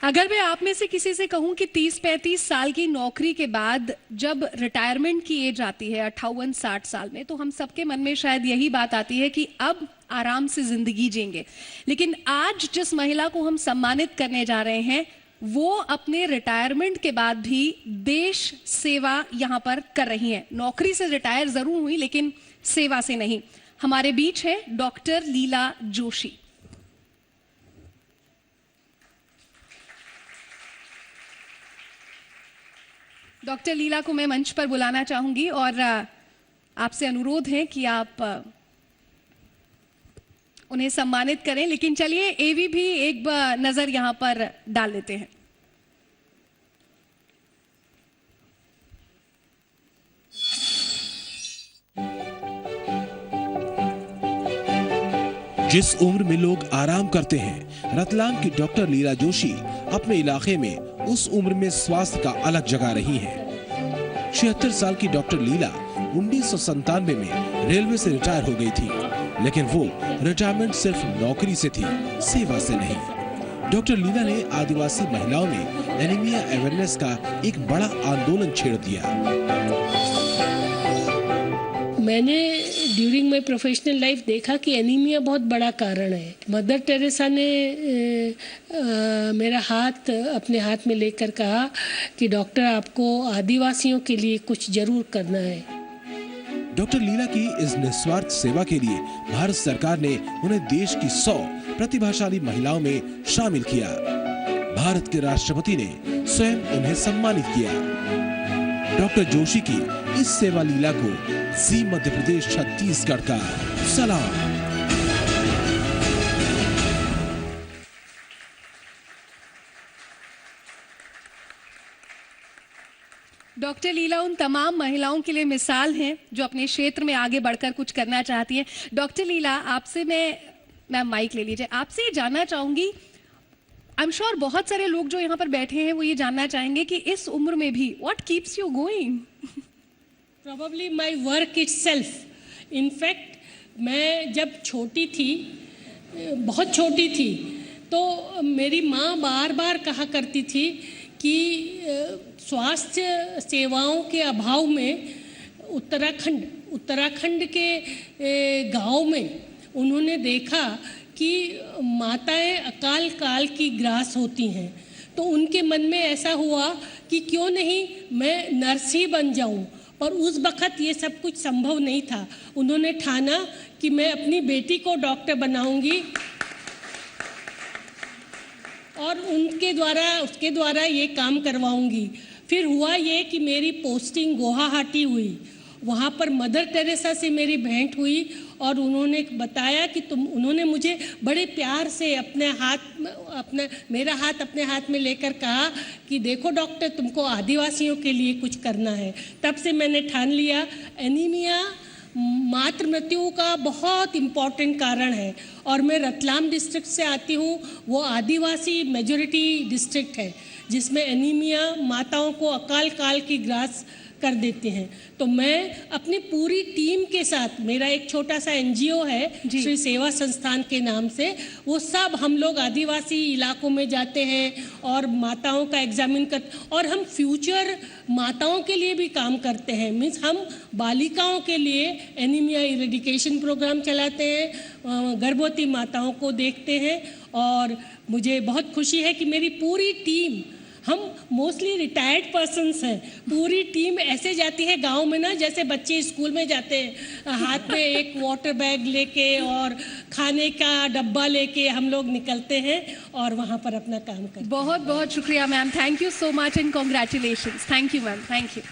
अगर मैं आप में से किसी से कहूं कि 30-35 साल की नौकरी के बाद जब रिटायरमेंट की एज आती है 58-60 साल में, तो हम सबके मन में शायद यही बात आती है कि अब आराम से जिंदगी जिएंगे। लेकिन आज जिस महिला को हम सम्मानित करने जा रहे हैं वो अपने रिटायरमेंट के बाद भी देश सेवा यहां पर कर रही हैं। नौकरी से रिटायर जरूर हुई लेकिन सेवा से नहीं। हमारे बीच है डॉक्टर लीला जोशी। डॉक्टर लीला को मैं मंच पर बुलाना चाहूंगी और आपसे अनुरोध है कि आप उन्हें सम्मानित करें। लेकिन चलिए एवी भी एक नजर यहां पर डाल लेते हैं। जिस उम्र में लोग आराम करते हैं, रतलाम की डॉक्टर लीला जोशी अपने इलाके में उस उम्र में स्वास्थ्य का अलग जगा रही हैं। 76 साल की डॉक्टर लीला 1997 में रेलवे से रिटायर हो गई थी, लेकिन वो रिटायरमेंट सिर्फ नौकरी से थी, सेवा से नहीं। डॉक्टर लीला ने आदिवासी महिलाओं में एनीमिया अवेयरनेस का एक बड़ा आंदोलन छेड़ दिया। मैंने ड्यूरिंग माई प्रोफेशनल लाइफ देखा कि एनीमिया बहुत बड़ा कारण है। मदर टेरेसा ने मेरा हाथ अपने हाथ में लेकर कहा कि डॉक्टर आपको आदिवासियों के लिए कुछ जरूर करना है। डॉक्टर लीला की इस निस्वार्थ सेवा के लिए भारत सरकार ने उन्हें देश की 100 प्रतिभाशाली महिलाओं में शामिल किया। भारत के राष्ट्रपति ने स्वयं उन्हें सम्मानित किया। डॉक्टर जोशी की इस सेवा लीला को जी मध्य प्रदेश छत्तीसगढ़ का सलाम। डॉक्टर लीला उन तमाम महिलाओं के लिए मिसाल हैं जो अपने क्षेत्र में आगे बढ़कर कुछ करना चाहती हैं। डॉक्टर लीला, आपसे मैं माइक ले लीजिए, आपसे ये जानना चाहूंगी, आई एम श्योर बहुत सारे लोग जो यहाँ पर बैठे हैं वो ये जानना चाहेंगे कि इस उम्र में भी what keeps you going? Probably my work itself. In fact, मैं जब छोटी थी, बहुत छोटी थी, तो मेरी माँ बार बार कहा करती थी कि स्वास्थ्य सेवाओं के अभाव में उत्तराखंड के गांव में उन्होंने देखा कि माताएं अकाल काल की ग्रास होती हैं। तो उनके मन में ऐसा हुआ कि क्यों नहीं मैं नर्स ही बन जाऊं। और उस वक़्त ये सब कुछ संभव नहीं था। उन्होंने ठाना कि मैं अपनी बेटी को डॉक्टर बनाऊंगी और उसके द्वारा ये काम करवाऊंगी। फिर हुआ ये कि मेरी पोस्टिंग गुवाहाटी हुई। वहाँ पर मदर टेरेसा से मेरी भेंट हुई और उन्होंने बताया कि उन्होंने मुझे बड़े प्यार से मेरा हाथ अपने हाथ में लेकर कहा कि देखो डॉक्टर, तुमको आदिवासियों के लिए कुछ करना है। तब से मैंने ठान लिया। एनीमिया मातृ मृत्यु का बहुत इम्पॉर्टेंट कारण है और मैं रतलाम डिस्ट्रिक्ट से आती हूँ। वो आदिवासी मेजॉरिटी डिस्ट्रिक्ट है जिसमें एनीमिया माताओं को अकाल काल की ग्रास कर देते हैं। तो मैं अपनी पूरी टीम के साथ, मेरा एक छोटा सा एनजीओ है श्री सेवा संस्थान के नाम से, वो सब हम लोग आदिवासी इलाकों में जाते हैं और माताओं का एग्जामिन कर, और हम फ्यूचर माताओं के लिए भी काम करते हैं। मीन्स हम बालिकाओं के लिए एनीमिया इरेडिकेशन प्रोग्राम चलाते हैं, गर्भवती माताओं को देखते हैं। और मुझे बहुत खुशी है कि मेरी पूरी टीम, हम मोस्टली रिटायर्ड पर्सन्स हैं, पूरी टीम ऐसे जाती है गांव में ना, जैसे बच्चे स्कूल में जाते हैं, हाथ में एक वाटर बैग लेके और खाने का डब्बा लेके हम लोग निकलते हैं और वहां पर अपना काम करते हैं। बहुत बहुत शुक्रिया ma'am, thank you so much and congratulations. Thank you ma'am, thank you.